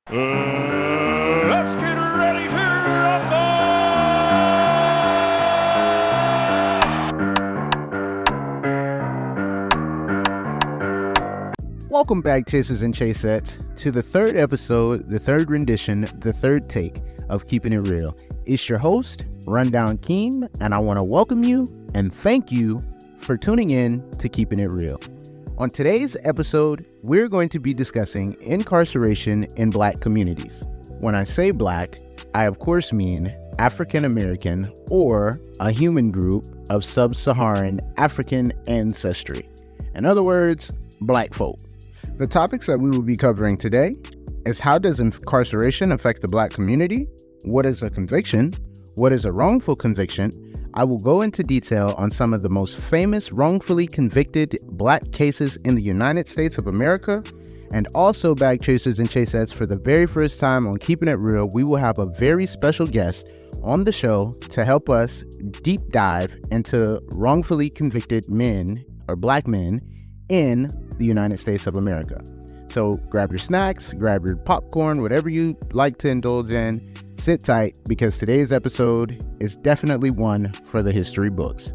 Let's get ready to rumble! Welcome back, Chasers and Chasettes, to the third episode, the third rendition, the third take of Keeping It Real. It's your host, Rundown Keem, and I want to welcome you and thank you for tuning in to Keeping It Real. On today's episode, we're going to be discussing incarceration in Black communities. When I say Black, I of course mean African American or a human group of sub-Saharan African ancestry. In other words, Black folk. The topics that we will be covering today is how does incarceration affect the Black community? What is a conviction? What is a wrongful conviction? I will go into detail on some of the most famous wrongfully convicted Black cases in the United States of America. And also, Bag Chasers and Chasettes, for the very first time on Keeping It Real, we will have a very special guest on the show to help us deep dive into wrongfully convicted men or Black men in the United States of America. So grab your snacks, grab your popcorn, whatever you like to indulge in. Sit tight, because today's episode is definitely one for the history books.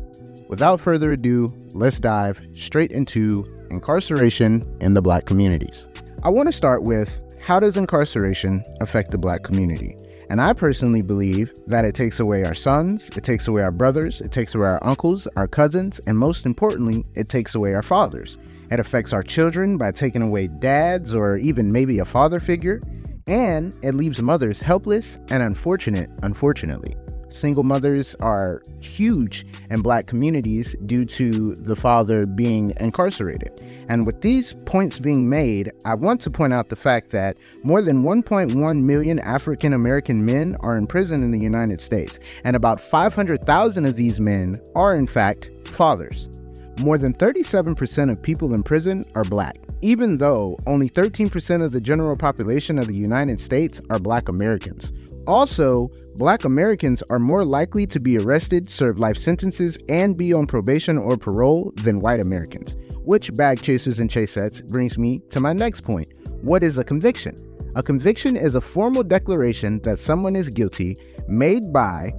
Without further ado, let's dive straight into incarceration in the Black communities. I want to start with, how does incarceration affect the Black community? And I personally believe that it takes away our sons, it takes away our brothers, it takes away our uncles, our cousins, and most importantly, it takes away our fathers. It affects our children by taking away dads or even maybe a father figure. And it leaves mothers helpless and unfortunately. Single mothers are huge in Black communities due to the father being incarcerated. And with these points being made, I want to point out the fact that more than 1.1 million African American men are in prison in the United States, and about 500,000 of these men are in fact fathers. More than 37% of people in prison are Black, even though only 13% of the general population of the United States are Black Americans. Also, Black Americans are more likely to be arrested, serve life sentences, and be on probation or parole than white Americans. Which, Bag Chasers and Chasettes, brings me to my next point. What is a conviction? A conviction is a formal declaration that someone is guilty made by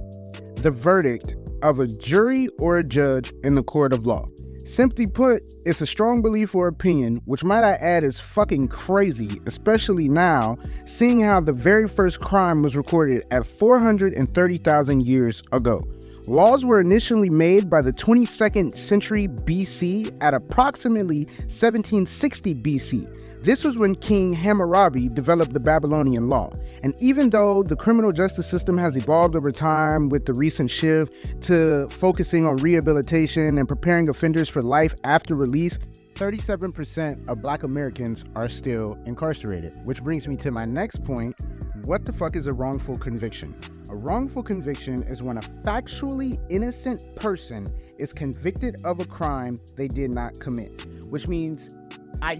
the verdict of a jury or a judge in the court of law. Simply put, it's a strong belief or opinion, which might I add is fucking crazy, especially now, seeing how the very first crime was recorded at 430,000 years ago. Laws were initially made by the 22nd century BC at approximately 1760 BC. This was when King Hammurabi developed the Babylonian law. And even though the criminal justice system has evolved over time with the recent shift to focusing on rehabilitation and preparing offenders for life after release, 37% of Black Americans are still incarcerated. Which brings me to my next point. What the fuck is a wrongful conviction? A wrongful conviction is when a factually innocent person is convicted of a crime they did not commit, which means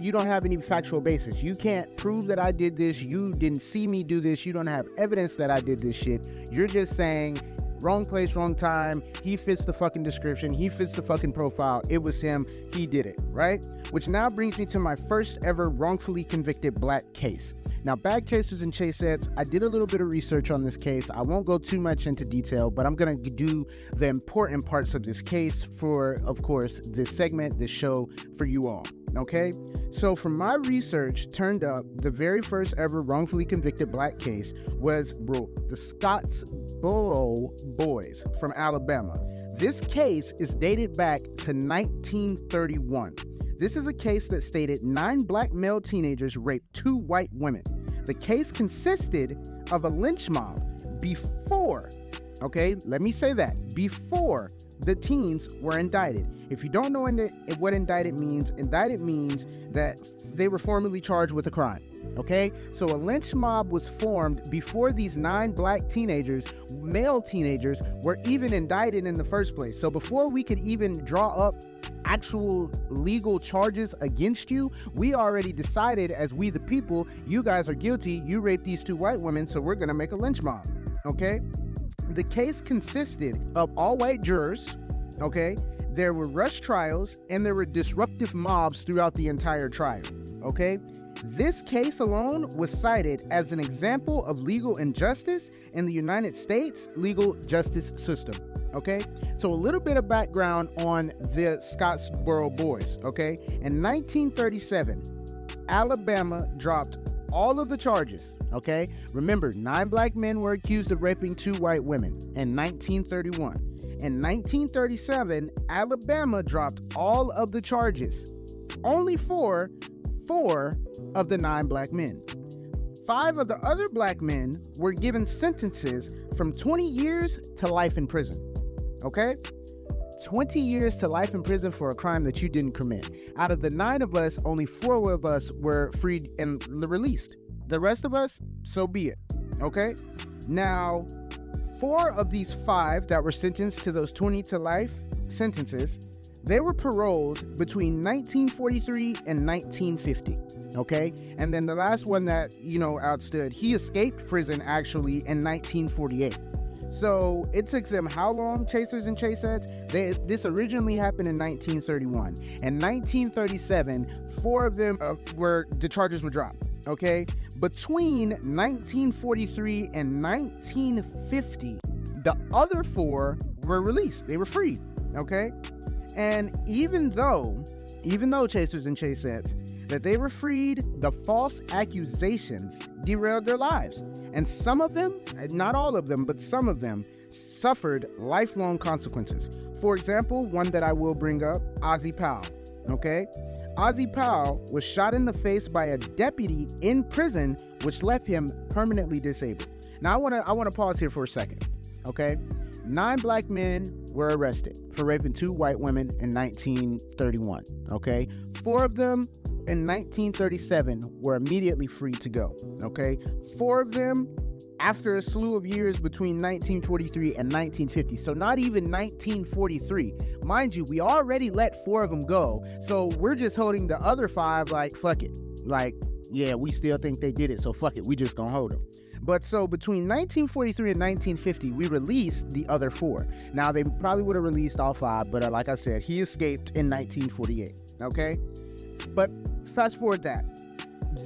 you don't have any factual basis. You can't prove that I did this. You didn't see me do this. You don't have evidence that I did this shit. You're just saying, wrong place, wrong time. He fits the fucking description. He fits the fucking profile. It was him. He did it, right? Which now brings me to my first ever wrongfully convicted Black case. Now, Bag Chasers and Chasettes, I did a little bit of research on this case. I won't go too much into detail, but I'm going to do the important parts of this case for, of course, this segment, this show for you all. Okay, so from my research, turned up the very first ever wrongfully convicted Black case was the Scottsboro Boys from Alabama. This case is dated back to 1931. This is a case that stated 9 Black male teenagers raped 2 white women. The case consisted of a lynch mob before, okay, let me say that, before the teens were indicted. If you don't know what indicted means that they were formally charged with a crime. Okay, so a lynch mob was formed before these 9 Black teenagers, male teenagers, were even indicted in the first place. So before we could even draw up actual legal charges against you, we already decided as we the people, you guys are guilty, you raped these 2 white women, so we're gonna make a lynch mob. Okay, the case consisted of all white jurors. Okay, there were rush trials and there were disruptive mobs throughout the entire trial. Okay, This case alone was cited as an example of legal injustice in the United States legal justice system. Okay, so a little bit of background on the Scottsboro boys. Okay, in 1937, Alabama dropped all of the charges. Okay, remember, 9 black men were accused of raping 2 white women in 1931. In 1937, Alabama dropped all of the charges, only for 4 of the 9 black men. 5 of the other black men were given sentences from 20 years to life in prison. Okay? 20 years to life in prison for a crime that you didn't commit. Out of the 9 of us, only 4 of us were freed and released. The rest of us, so be it. Okay? Now, 4 of these 5 that were sentenced to those 20 to life sentences, they were paroled between 1943 and 1950. Okay? And then the last one that, outstood, he escaped prison actually in 1948. So it took them how long, Chasers and Chasettes? This originally happened in 1931. In 1937, 4 of them the charges were dropped. Okay? Between 1943 and 1950, the other 4 were released. They were freed. Okay? And even though Chasers and Chasettes, that they were freed, the false accusations derailed their lives. And some of them, not all of them, but some of them suffered lifelong consequences. For example, one that I will bring up, Ozzie Powell. Okay? Ozzie Powell was shot in the face by a deputy in prison, which left him permanently disabled. Now, I want to pause here for a second. Okay? 9 black men were arrested for raping 2 white women in 1931. Okay? 4 of them in 1937 were immediately free to go. Okay? 4 of them after a slew of years between 1943 and 1950. So not even 1943. Mind you, we already let 4 of them go. So we're just holding the other 5 like, fuck it. Like, yeah, we still think they did it. So fuck it. We just gonna hold them. But so between 1943 and 1950, we released the other 4. Now, they probably would have released all 5, but like I said, he escaped in 1948. Okay? But fast forward that.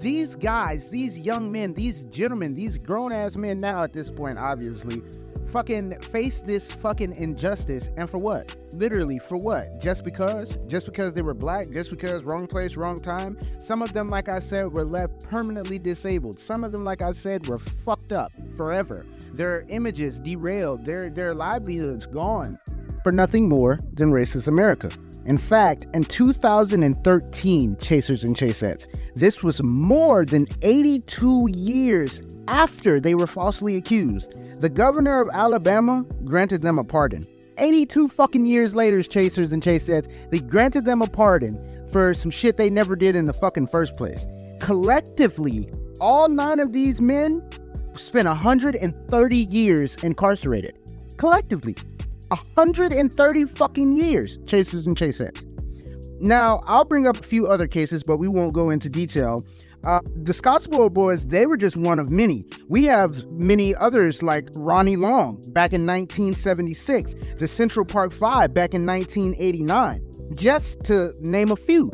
These guys, these young men, these gentlemen, these grown-ass men now at this point, obviously, fucking face this fucking injustice. And for what? Literally, for what? Just because they were black? Just because wrong place, wrong time? Some of them, like I said, were left permanently disabled. Some of them, like I said, were fucked up forever. Their images derailed, their livelihoods gone for nothing more than racist America. In fact, in 2013, Chasers and Chasettes, this was more than 82 years after they were falsely accused. The governor of Alabama granted them a pardon. 82 fucking years later, Chasers and Chasettes, they granted them a pardon for some shit they never did in the fucking first place. Collectively, all 9 of these men spent 130 years incarcerated. Collectively. 130 fucking years, Chasers and Chasettes. Now, I'll bring up a few other cases, but we won't go into detail. The Scottsboro boys, they were just one of many. We have many others like Ronnie Long back in 1976, the Central Park 5 back in 1989, just to name a few.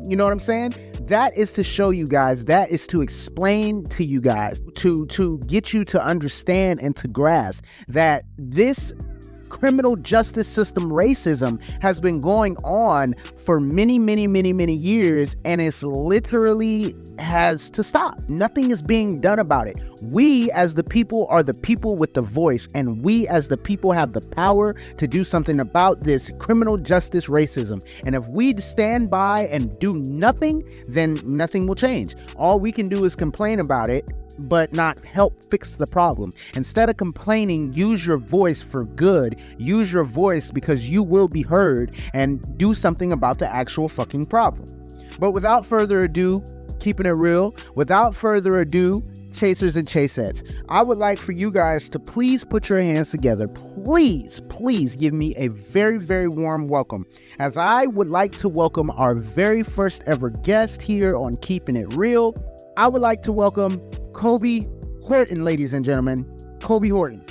You know what I'm saying? That is to show you guys, that is to explain to you guys, to get you to understand and to grasp that this criminal justice system racism has been going on for many, many, many, many years, and it's literally has to stop. Nothing is being done about it. We as the people are the people with the voice, and we as the people have the power to do something about this criminal justice racism. And if we stand by and do nothing, then nothing will change. All we can do is complain about it, but not help fix the problem. Instead of complaining, use your voice for good. Use your voice because you will be heard, and do something about the actual fucking problem. But without further ado, keeping it real, without further ado, Chasers and Chasettes, I would like for you guys to please put your hands together. Please give me a very, very warm welcome, as I would like to welcome our very first ever guest here on Keeping It Real. I would like to welcome Kobe Horton, ladies and gentlemen. Kobe Horton.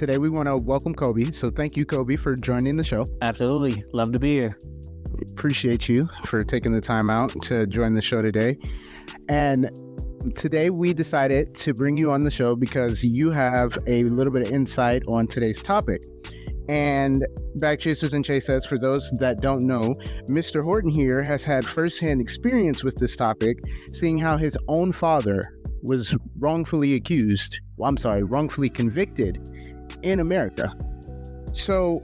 today we want to welcome Kobe. So thank you, Kobe, for joining the show. Absolutely. Love to be here. Appreciate you for taking the time out to join the show today. And today we decided to bring you on the show because you have a little bit of insight on today's topic. And Back Chasers and Chasettes, for those that don't know, Mr. Horton here has had firsthand experience with this topic, seeing how his own father was wrongfully convicted in America. So,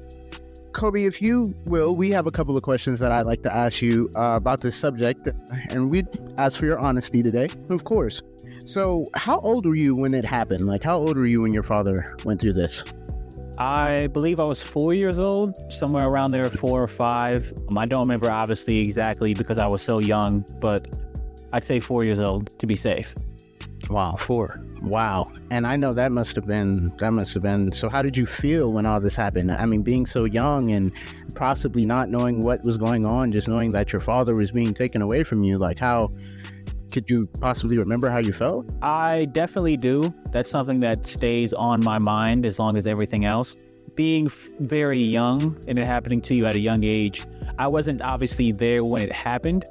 Kobe, if you will, we have a couple of questions that I'd like to ask you about this subject, and we'd ask for your honesty today, of course. So, how old were you when it happened? Like, how old were you when your father went through this? I believe I was 4 years old, somewhere around there, 4 or 5. I don't remember obviously exactly because I was so young, but I'd say 4 years old to be safe. Wow, 4. Wow. And I know that must have been. So how did you feel when all this happened? I mean, being so young and possibly not knowing what was going on, just knowing that your father was being taken away from you, like how could you possibly remember how you felt? I definitely do. That's something that stays on my mind as long as everything else. Being very young and it happening to you at a young age, I wasn't obviously there when it happened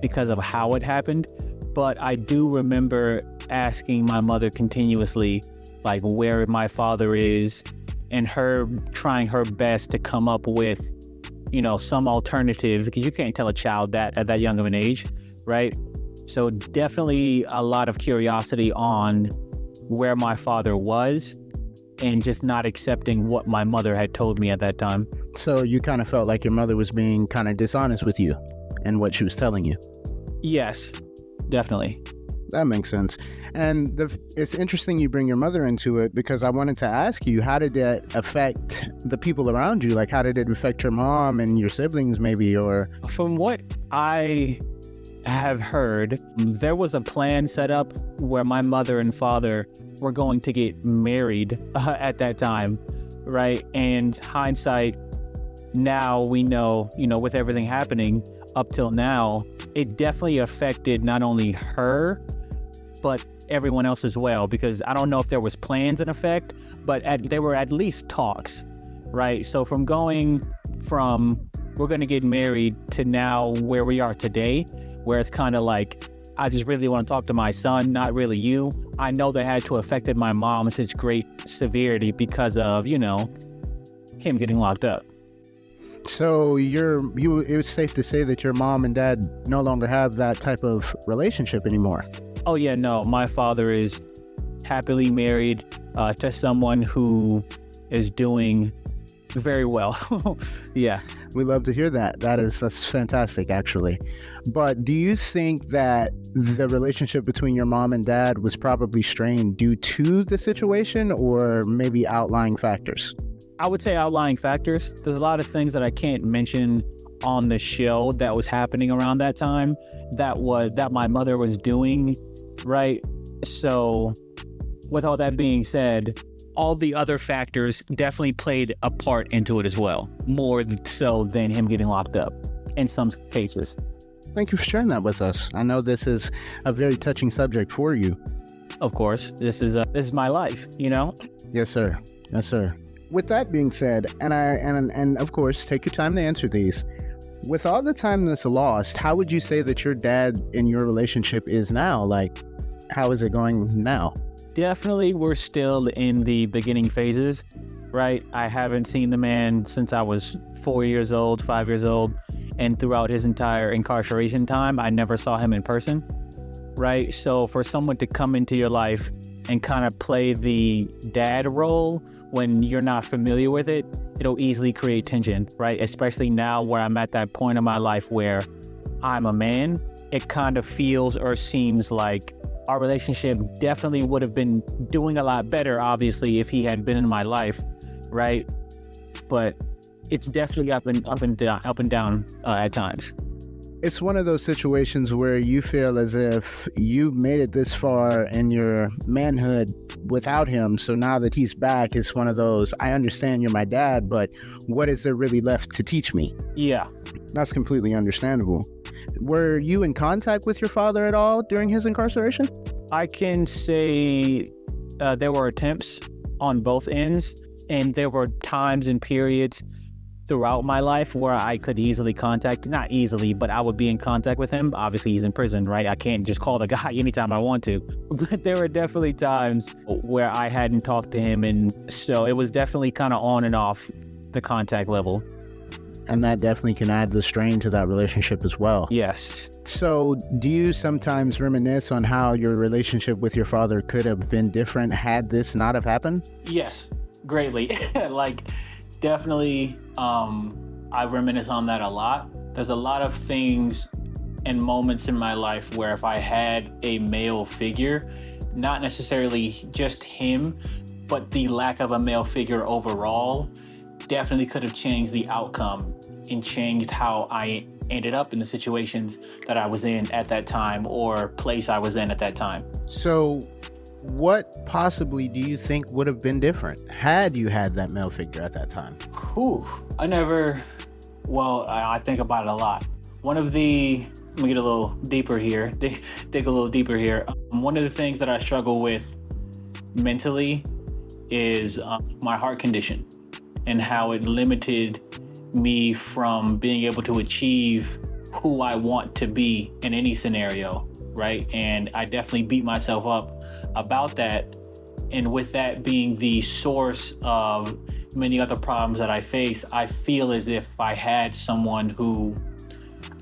because of how it happened, but I do remember asking my mother continuously, like, where my father is, and her trying her best to come up with, some alternative, because you can't tell a child that at that young of an age, right? So definitely a lot of curiosity on where my father was and just not accepting what my mother had told me at that time. So you kind of felt like your mother was being kind of dishonest with you and what she was telling you? Yes, definitely. That makes sense. And it's interesting you bring your mother into it because I wanted to ask you, how did that affect the people around you? Like, how did it affect your mom and your siblings maybe? Or from what I have heard, there was a plan set up where my mother and father were going to get married at that time, right? And hindsight, now we know, with everything happening up till now, it definitely affected not only her, but everyone else as well, because I don't know if there was plans in effect, but there were at least talks, right? So from going from we're going to get married to now where we are today, where it's kind of like, I just really want to talk to my son, not really you. I know that had to have affected my mom in such great severity because of, him getting locked up. So it was safe to say that your mom and dad no longer have that type of relationship anymore. Oh yeah, no, my father is happily married to someone who is doing very well. Yeah. We love to hear that. That's fantastic, actually. But do you think that the relationship between your mom and dad was probably strained due to the situation or maybe outlying factors? I would say outlying factors. There's a lot of things that I can't mention on the show that was happening around that time that my mother was doing, right? So with all that being said, all the other factors definitely played a part into it as well, more so than him getting locked up in some cases. Thank you for sharing that with us. I know this is a very touching subject for you. Of course, this is my life, Yes, sir. Yes, sir. With that being said, and of course, take your time to answer these. With all the time that's lost, how would you say that your dad and your relationship is now? Like, how is it going now? Definitely, we're still in the beginning phases, right? I haven't seen the man since I was 4 years old, 5 years old, and throughout his entire incarceration time, I never saw him in person, right? So for someone to come into your life and kind of play the dad role when you're not familiar with it, it'll easily create tension, right? Especially now where I'm at that point in my life where I'm a man, it kind of feels or seems like our relationship definitely would have been doing a lot better, obviously, if he had been in my life, right? But it's definitely up and down at times. It's one of those situations where you feel as if you've made it this far in your manhood without him. So now that he's back, it's one of those, I understand you're my dad, but what is there really left to teach me? Yeah. That's completely understandable. Were you in contact with your father at all during his incarceration? I can say there were attempts on both ends. And there were times and periods throughout my life where I could easily not easily, but I would be in contact with him. Obviously, he's in prison, right? I can't just call the guy anytime I want to. But there were definitely times where I hadn't talked to him. And so it was definitely kind of on and off the contact level. And that definitely can add the strain to that relationship as well. Yes. So do you sometimes reminisce on how your relationship with your father could have been different had this not have happened? Yes, greatly. Like, definitely, I reminisce on that a lot. There's a lot of things and moments in my life where if I had a male figure, not necessarily just him, but the lack of a male figure overall, definitely could have changed the outcome and changed how I ended up in the situations that I was in at that time or place I was in at that time. So what possibly do you think would have been different had you had that male figure at that time? I think about it a lot. Let me get a little deeper here, dig a little deeper here. One of the things that I struggle with mentally is my heart condition and how it limited me from being able to achieve who I want to be in any scenario, right? And I definitely beat myself up about that. And with that being the source of many other problems that I face, I feel as if I had someone who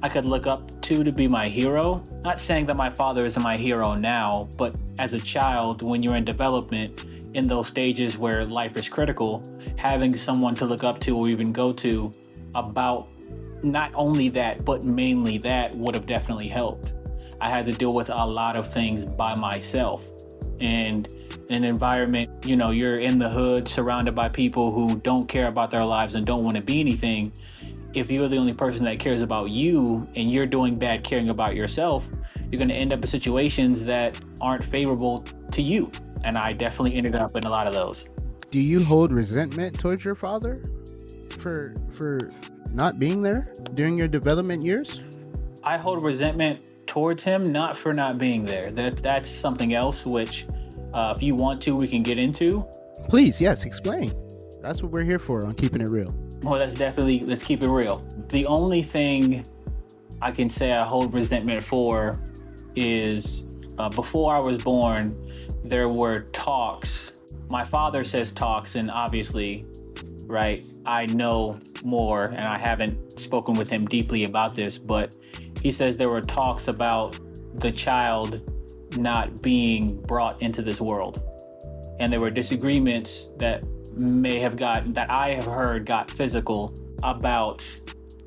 I could look up to be my hero. Not saying that my father isn't my hero now, but as a child, when you're in development, in those stages where life is critical, having someone to look up to or even go to about not only that, but mainly that would have definitely helped. I had to deal with a lot of things by myself. And in an environment, you're in the hood surrounded by people who don't care about their lives and don't want to be anything. If you're the only person that cares about you and you're doing bad caring about yourself, you're going to end up in situations that aren't favorable to you. And I definitely ended up in a lot of those. Do you hold resentment towards your father for not being there during your development years? I hold resentment towards him, not for not being there. That's something else, which if you want to, we can get into. Please, yes, explain. That's what we're here for on Keeping It Real. Well, let's keep it real. The only thing I can say I hold resentment for is before I was born, there were talks. My father says talks, and obviously, right, I know more, and I haven't spoken with him deeply about this, but he says there were talks about the child not being brought into this world. And there were disagreements that I have heard got physical about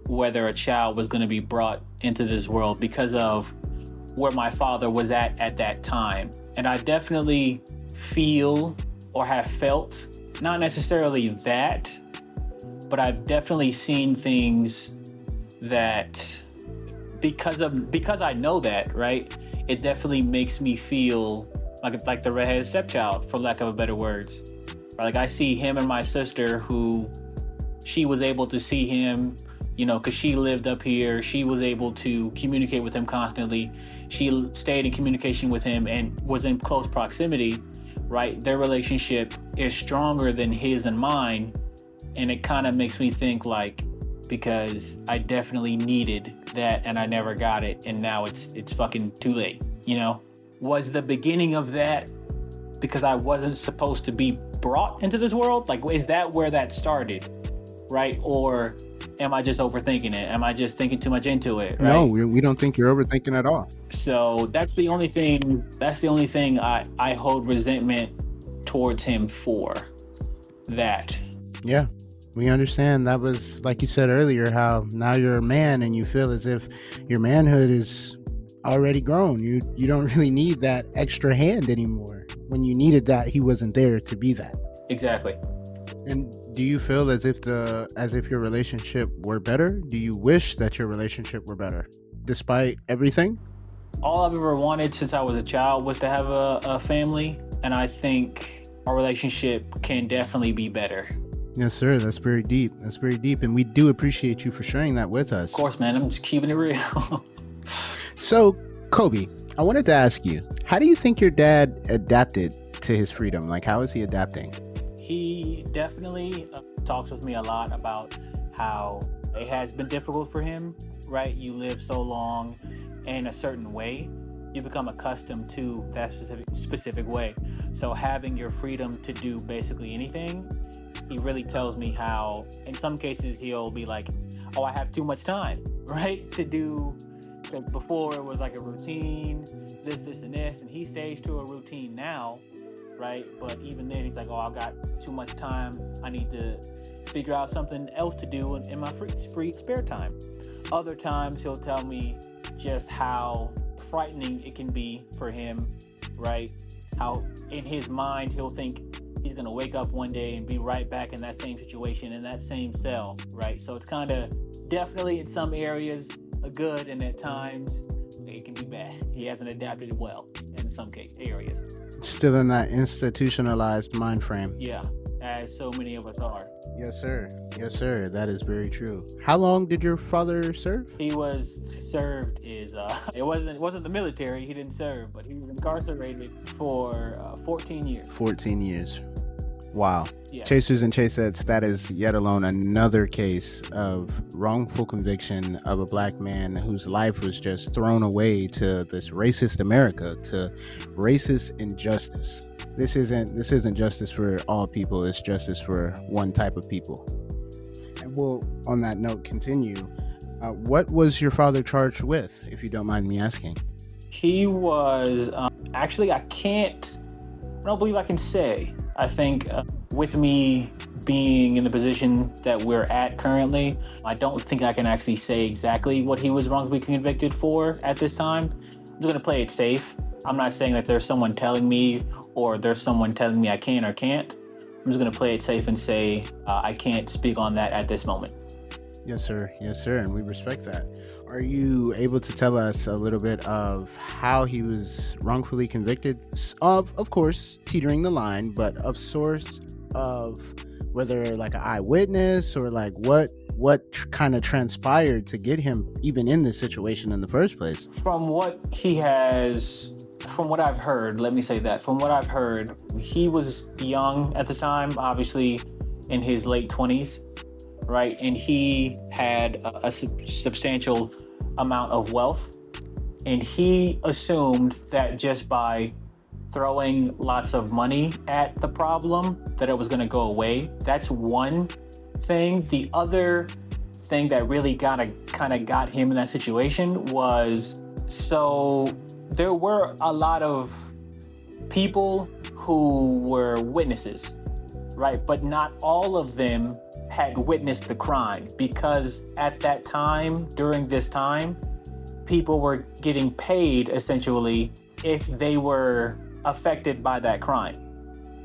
whether a child was going to be brought into this world because of where my father was at that time. And I definitely feel or have felt, not necessarily that, but I've definitely seen things that because I know that, right? It definitely makes me feel like the redheaded stepchild, for lack of better words. Like I see him and my sister, who she was able to see him, because she lived up here. She was able to communicate with him constantly. She stayed in communication with him and was in close proximity, right? Their relationship is stronger than his and mine. And it kind of makes me think because I definitely needed that and I never got it. And now it's fucking too late, Was the beginning of that because I wasn't supposed to be brought into this world? Is that where that started, right? Or am I just overthinking it? Am I just thinking too much into it? Right? No, we don't think you're overthinking at all. So that's the only thing I hold resentment towards him for. That. Yeah, we understand. That was, like you said earlier, how now you're a man and you feel as if your manhood is already grown. You don't really need that extra hand anymore. When you needed that, he wasn't there to be that. Exactly. And do you feel as if your relationship were better? Do you wish that your relationship were better, despite everything? All I've ever wanted since I was a child was to have a family, and I think our relationship can definitely be better. Yes, sir. That's very deep. And we do appreciate you for sharing that with us. Of course, man. I'm just keeping it real. So, Kobe, I wanted to ask you, how do you think your dad adapted to his freedom? How is he adapting? He definitely talks with me a lot about how it has been difficult for him, right? You live so long in a certain way, you become accustomed to that specific way. So having your freedom to do basically anything, he really tells me how, in some cases, he'll be like, oh, I have too much time, right? To do, because before it was like a routine, this, and this, and he stays to a routine now, right? But even then, he's like, oh, I got too much time. I need to figure out something else to do in my free spare time. Other times, he'll tell me just how frightening it can be for him, right? How in his mind, he'll think he's going to wake up one day and be right back in that same situation, in that same cell, right? So it's kind of definitely in some areas good, and at times it can be bad. He hasn't adapted well in some areas. Still in that institutionalized mind frame. Yeah, as so many of us are. Yes, sir. Yes, sir. That is very true. How long did your father serve? He was served it wasn't the military. He didn't serve, but he was incarcerated for 14 years. 14 years. Wow. Yeah. Chasers and Chasettes, that is yet alone another case of wrongful conviction of a black man whose life was just thrown away to this racist America, to racist injustice. This isn't justice for all people, it's justice for one type of people. And we'll, on that note, continue. What was your father charged with, if you don't mind me asking? He was, actually, I don't believe I can say. I think with me being in the position that we're at currently, I don't think I can actually say exactly what he was wrongfully convicted for at this time. I'm just going to play it safe. I'm not saying that there's someone telling me or there's someone telling me I can or can't. I'm just going to play it safe and say I can't speak on that at this moment. Yes, sir. Yes, sir. And we respect that. Are you able to tell us a little bit of how he was wrongfully convicted? Of course, teetering the line, but of source of whether like an eyewitness or like what kind of transpired to get him even in this situation in the first place? From what I've heard, let me say that. From what I've heard, he was young at the time, obviously in his late 20s. Right, and he had a substantial amount of wealth, and he assumed that just by throwing lots of money at the problem that it was going to go away. That's one thing. The other thing that really kind of got him in that situation was, so there were a lot of people who were witnesses, right? But not all of them had witnessed the crime, because at that time, during this time, people were getting paid essentially if they were affected by that crime,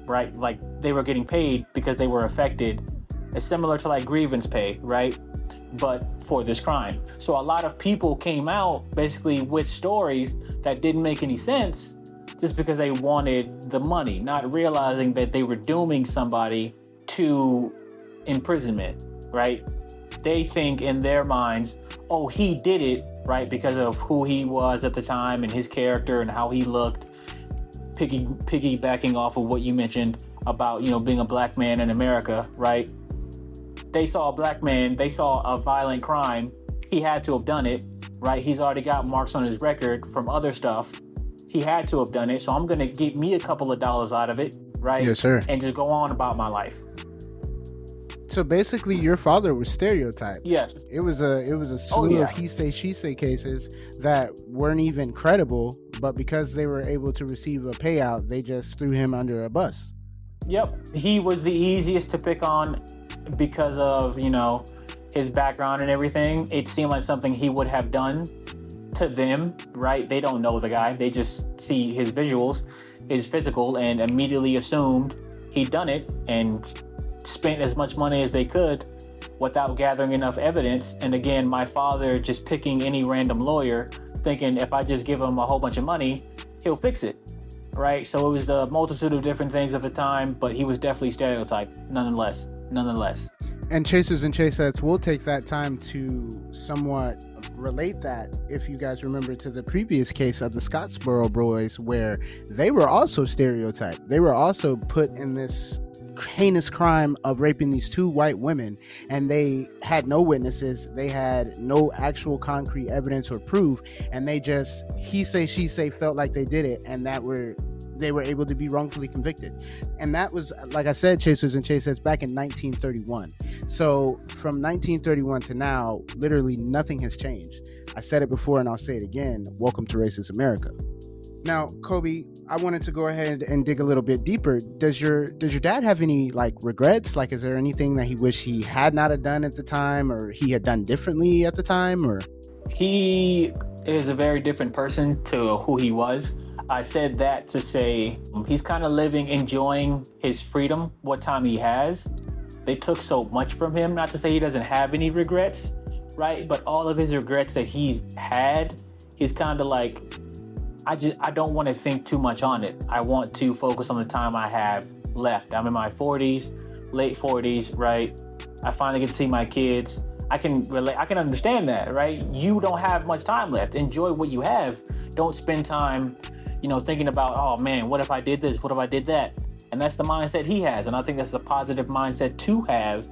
right? Like they were getting paid because they were affected. It's similar to like grievance pay, right? But for this crime. So a lot of people came out basically with stories that didn't make any sense just because they wanted the money, not realizing that they were dooming somebody to imprisonment, right? They think in their minds, oh, he did it, right? Because of who he was at the time and his character and how he looked, piggybacking off of what you mentioned about, being a black man in America, right? They saw a black man, they saw a violent crime. He had to have done it, right? He's already got marks on his record from other stuff. He had to have done it. So I'm going to get me a couple of dollars out of it, right? Yes, sir. And just go on about my life. So basically, your father was stereotyped. Yes. It was a slew of he say, she say cases that weren't even credible, but because they were able to receive a payout, they just threw him under a bus. Yep. He was the easiest to pick on because of, his background and everything. It seemed like something he would have done to them, right? They don't know the guy. They just see his visuals, his physical, and immediately assumed he'd done it and spent as much money as they could without gathering enough evidence. And again, my father just picking any random lawyer, thinking if I just give him a whole bunch of money, he'll fix it, right? So it was a multitude of different things at the time, but he was definitely stereotyped, nonetheless. And Chasers and Chasettes, we'll take that time to somewhat relate that, if you guys remember, to the previous case of the Scottsboro boys, where they were also stereotyped. They were also put in this heinous crime of raping these two white women, and they had no witnesses, they had no actual concrete evidence or proof, and they just he say she say felt like they did it, and they were able to be wrongfully convicted. And that was, like I said, Chasers and Chasettes, back in 1931. So from 1931 to now, literally nothing has changed. I said it before and I'll say it again. Welcome to racist America. Now, Kobe, I wanted to go ahead and dig a little bit deeper. Does your dad have any like regrets? Like, is there anything that he wished he had not have done at the time, or he had done differently at the time? Or He is a very different person to who he was. I said that to say he's kind of living, enjoying his freedom, what time he has. They took so much from him. Not to say he doesn't have any regrets, right? But all of his regrets that he's had, he's kind of like, I don't want to think too much on it. I want to focus on the time I have left. I'm in my 40s, late 40s, right? I finally get to see my kids. I can relate. I can understand that, right? You don't have much time left. Enjoy what you have. Don't spend time, thinking about, oh man, what if I did this? What if I did that? And that's the mindset he has. And I think that's a positive mindset to have.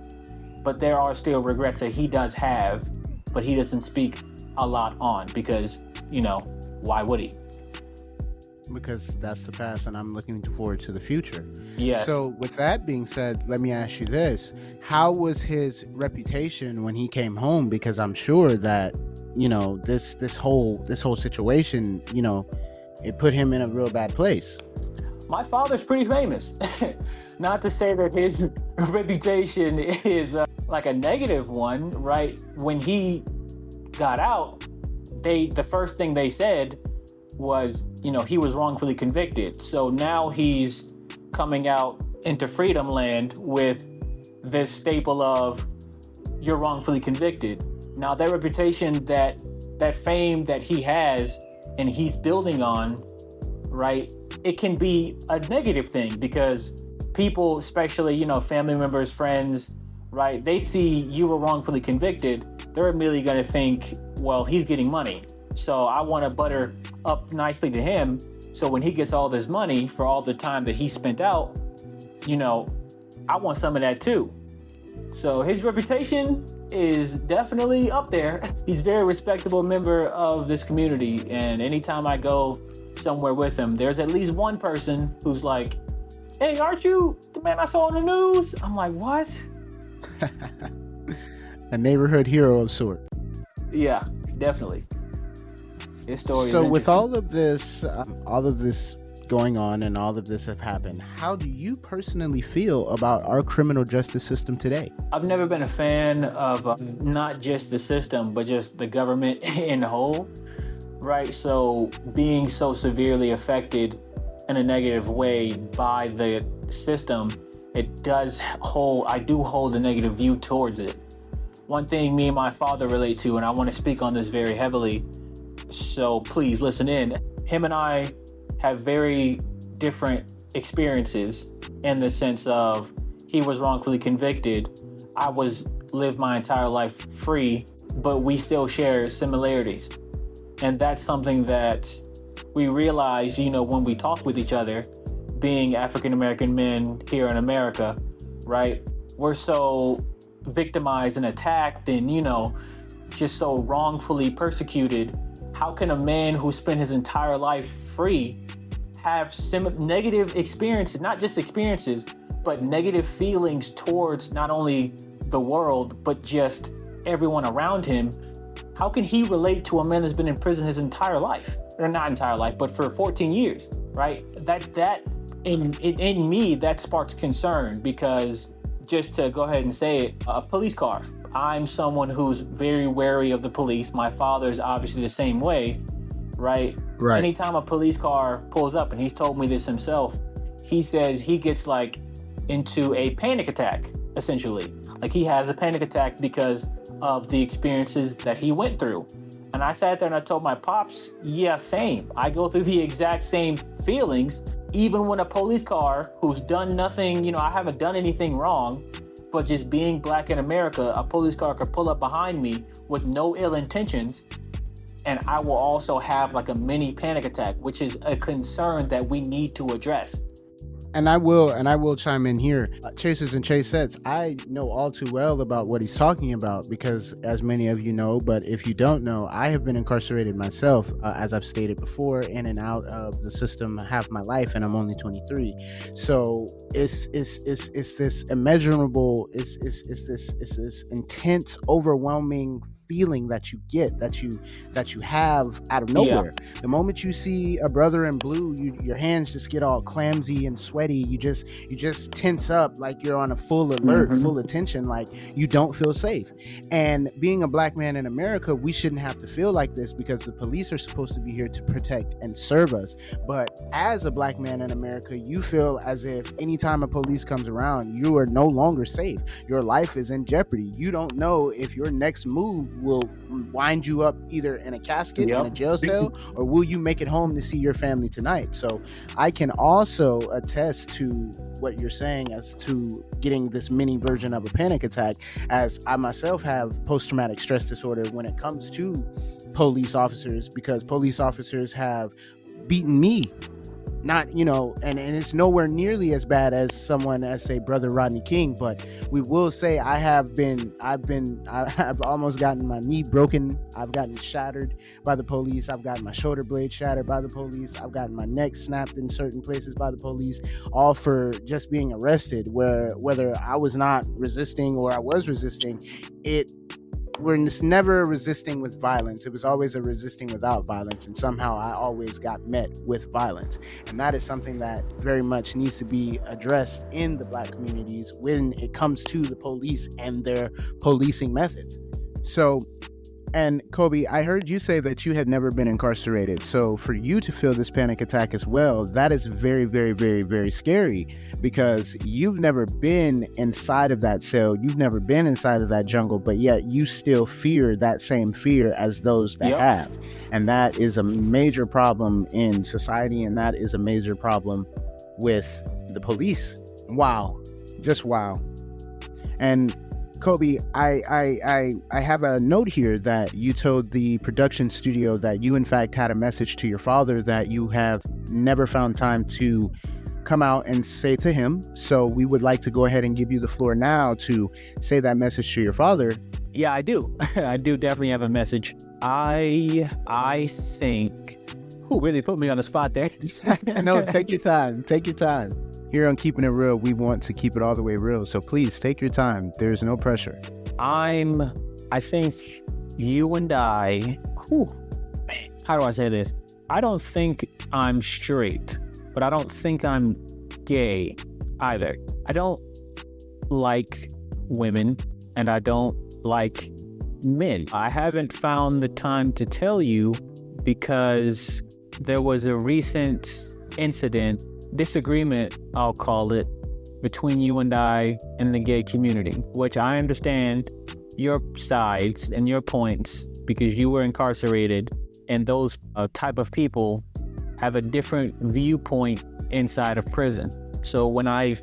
But there are still regrets that he does have, but he doesn't speak a lot on because, why would he? Because that's the past, and I'm looking forward to the future. Yes. So with that being said, let me ask you this. How was his reputation when he came home? Because I'm sure that, this whole situation, it put him in a real bad place. My father's pretty famous. Not to say that his reputation is like a negative one, right? When he got out, the first thing they said was, he was wrongfully convicted. So now he's coming out into freedom land with this staple of, you're wrongfully convicted. Now that reputation, that fame that he has and he's building on, right, it can be a negative thing because people, especially, family members, friends, right, they see you were wrongfully convicted, they're immediately going to think, well, he's getting money. So I want to butter up nicely to him. So when he gets all this money for all the time that he spent out, I want some of that too. So his reputation is definitely up there. He's a very respectable member of this community. And anytime I go somewhere with him, there's at least one person who's like, hey, aren't you the man I saw on the news? I'm like, what? A neighborhood hero of sort. Yeah, definitely. His story. So with all of this going on and all of this have happened, how do you personally feel about our criminal justice system today? I've never been a fan of not just the system, but just the government in the whole, right? So being so severely affected in a negative way by the system, I do hold a negative view towards it. One thing me and my father relate to, and I want to speak on this very heavily, so please listen in. Him and I have very different experiences in the sense of he was wrongfully convicted. I lived my entire life free, but we still share similarities. And that's something that we realize, when we talk with each other, being African-American men here in America, right? We're so victimized and attacked and, just so wrongfully persecuted. How can a man who spent his entire life free have negative experiences, not just experiences, but negative feelings towards not only the world, but just everyone around him? How can he relate to a man that's been in prison his entire life? Or not entire life, but for 14 years, right? That in me, that sparks concern because, just to go ahead and say it, a police car. I'm someone who's very wary of the police. My father's obviously the same way, right? Right. Anytime a police car pulls up, and he's told me this himself, he says he gets into a panic attack, essentially. Like he has a panic attack because of the experiences that he went through. And I sat there and I told my pops, yeah, same. I go through the exact same feelings, even when a police car who's done nothing, I haven't done anything wrong, but just being black in America, a police car could pull up behind me with no ill intentions, and I will also have a mini panic attack, which is a concern that we need to address. And I will chime in here. Chasers and chasettes, I know all too well about what he's talking about because, as many of you know, but if you don't know, I have been incarcerated myself, as I've stated before, in and out of the system half my life, and I'm only 23. So it's this immeasurable, it's this intense, overwhelming feeling that you get, that you have out of nowhere. The moment you see a brother in blue, your hands just get all clumsy and sweaty. You just tense up like you're on a full alert, full attention, like you don't feel safe. And being a black man in America, we shouldn't have to feel like this because the police are supposed to be here to protect and serve us. But as a black man in America, you feel as if anytime a police comes around, you are no longer safe. Your life is in jeopardy. You don't know if your next move will wind you up either in a casket in a jail cell, or will you make it home to see your family tonight? So I can also attest to what you're saying as to getting this mini version of a panic attack, as I myself have post-traumatic stress disorder when it comes to police officers, because police officers have beaten me. Not, and it's nowhere nearly as bad as someone as, say, Brother Rodney King, but we will say I've almost gotten my knee broken. I've gotten shattered by the police. I've gotten my shoulder blade shattered by the police. I've gotten my neck snapped in certain places by the police, all for just being arrested, whether I was not resisting or I was resisting, we're never resisting with violence. It was always a resisting without violence, and somehow I always got met with violence. And that is something that very much needs to be addressed in the black communities when it comes to the police and their policing methods. So, and Kobe, I heard you say that you had never been incarcerated. So for you to feel this panic attack as well, that is very, very, very, very scary, because you've never been inside of that cell. You've never been inside of that jungle, but yet you still fear that same fear as those that have. And that is a major problem in society. And that is a major problem with the police. Wow. Just wow. And Kobe, I have a note here that you told the production studio that you in fact had a message to your father that you have never found time to come out and say to him. So we would like to go ahead and give you the floor now to say that message to your father. Yeah, I do. I do definitely have a message. I think, really put me on the spot there. No, take your time. Take your time. Here on Keeping It Real, we want to keep it all the way real. So please take your time. There's no pressure. I think you and I, how do I say this? I don't think I'm straight, but I don't think I'm gay either. I don't like women and I don't like men. I haven't found the time to tell you because there was a recent disagreement, I'll call it, between you and I and the gay community, which I understand your sides and your points because you were incarcerated, and those type of people have a different viewpoint inside of prison. So when I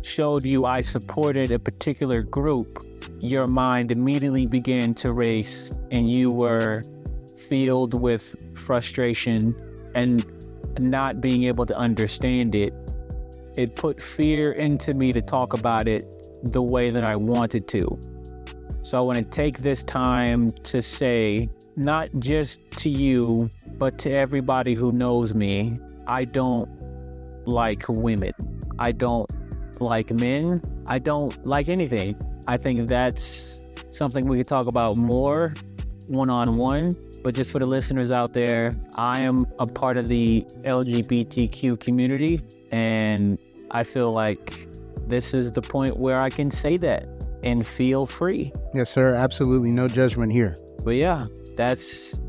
showed you I supported a particular group, your mind immediately began to race and you were filled with frustration and not being able to understand it. It put fear into me to talk about it the way that I wanted to. So I want to take this time to say, not just to you, but to everybody who knows me, I don't like women. I don't like men. I don't like anything. I think that's something we could talk about more one-on-one. But just for the listeners out there, I am a part of the LGBTQ community, and I feel like this is the point where I can say that and feel free. Yes, sir. Absolutely no judgment here. But yeah, that's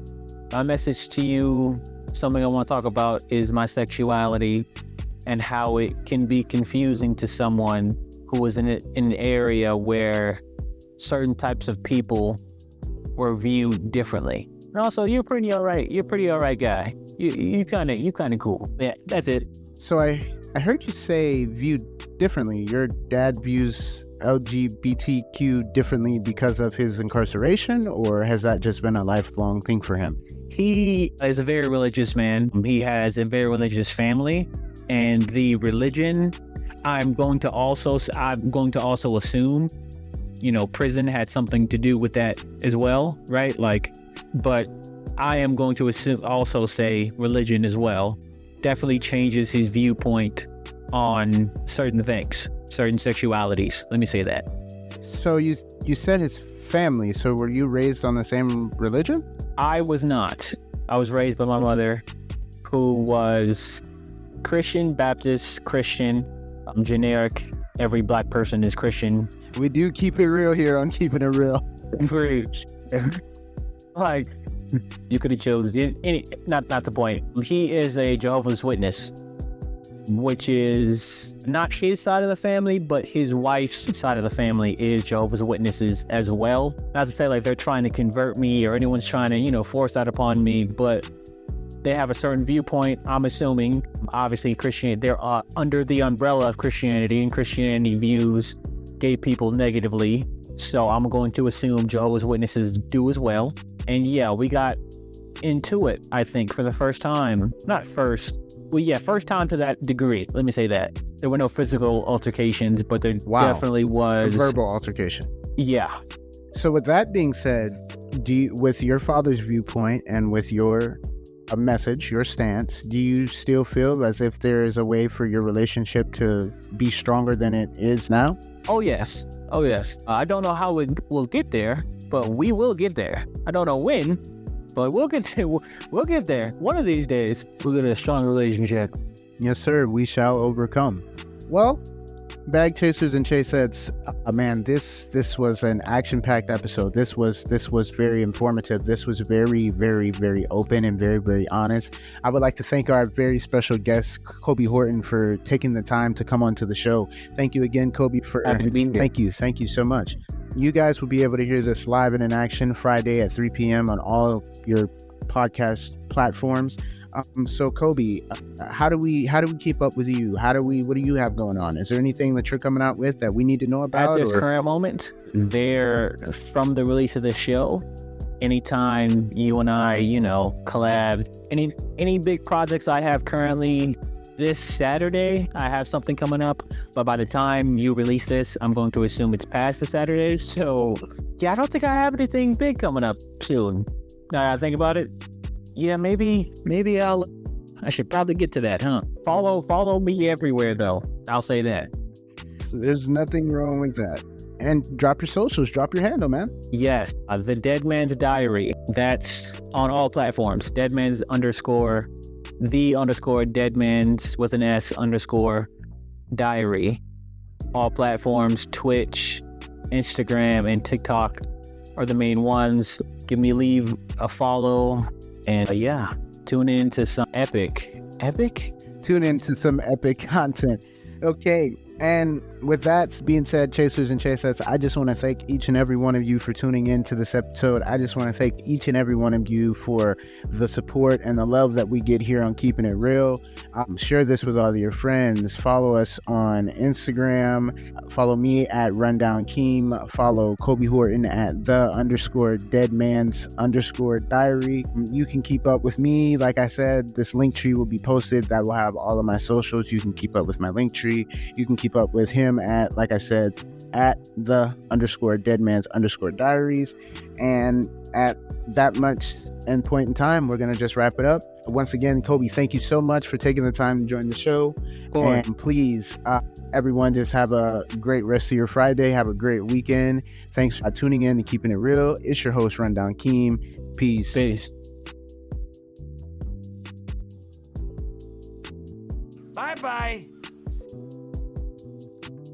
my message to you. Something I want to talk about is my sexuality and how it can be confusing to someone who is in an area where certain types of people were viewed differently. And also, you're pretty all right. You're a pretty all right guy. You kind of cool. Yeah, that's it. So I heard you say viewed differently. Your dad views LGBTQ differently because of his incarceration, or has that just been a lifelong thing for him? He is a very religious man. He has a very religious family, and the religion, I'm going to also assume, prison had something to do with that as well, right? But I am going to also say religion as well definitely changes his viewpoint on certain things, certain sexualities. Let me say that. So you said his family. So were you raised on the same religion? I was not. I was raised by my mother, who was Christian, Baptist, Christian, generic. Every black person is Christian. We do keep it real here on Keeping It Real. Like, you could have chosen not the point. He is a Jehovah's Witness, which is not his side of the family, but his wife's side of the family is Jehovah's Witnesses as well. Not to say like they're trying to convert me or anyone's trying to, force that upon me, but they have a certain viewpoint. I'm assuming, obviously, Christianity, they're under the umbrella of Christianity, and Christianity views gay people negatively. So I'm going to assume Jehovah's Witnesses do as well. And yeah, we got into it, I think, for the first time. First time to that degree. Let me say that. There were no physical altercations, but there definitely was a verbal altercation. Yeah. So with that being said, with your father's viewpoint and with your message, your stance, do you still feel as if there is a way for your relationship to be stronger than it is now? Oh, yes. I don't know how we'll get there, but we will get there. I don't know when, but we'll get there. One of these days, we'll get a strong relationship. Yes, sir. We shall overcome. Well, Bag Chasers and Chasettes, man, this was an action-packed episode. This was very informative. This was very, very, very open and very, very honest. I would like to thank our very special guest, Kobe Horton, for taking the time to come onto the show. Thank you again, Kobe. Happy to be here. Thank you so much. You guys will be able to hear this live and in action Friday at 3 p.m. on all your podcast platforms. So Kobe, how do we keep up with you? What do you have going on? Is there anything that you're coming out with that we need to know about? At this current moment, from the release of the show, anytime you and I, collab, any big projects I have currently, this Saturday, I have something coming up, but by the time you release this, I'm going to assume it's past the Saturday. So yeah, I don't think I have anything big coming up soon. Now I think about it. Yeah, maybe I should probably get to that, huh? Follow me everywhere, though. I'll say that. There's nothing wrong with that. And drop your socials, drop your handle, man. Yes, the Dead Man's Diary. That's on all platforms. Deadman's _ Deadman's with an S _ diary. All platforms, Twitch, Instagram, and TikTok are the main ones. Leave a follow. And tune in to some epic? Tune into some epic content. Okay. And with that being said, Chasers and Chasettes, I just want to thank each and every one of you for tuning in to this episode. I just want to thank each and every one of you for the support and the love that we get here on Keeping It Real. Share this with all your friends. Follow us on Instagram. Follow me at Rundown Keem. Follow Kobe Horton at _deadmans_diary. You can keep up with me. Like I said, this link tree will be posted. That will have all of my socials. You can keep up with my link tree. You can keep up with him at, like I said, at _deadmans_diaries. And at that much end point in time, we're going to just wrap it up. Once again, Kobe, thank you so much for taking the time to join the show. And please, everyone, just have a great rest of your Friday. Have a great weekend. Thanks for tuning in and Keeping It Real. It's your host, Rundown Keem. Peace. Bye-bye.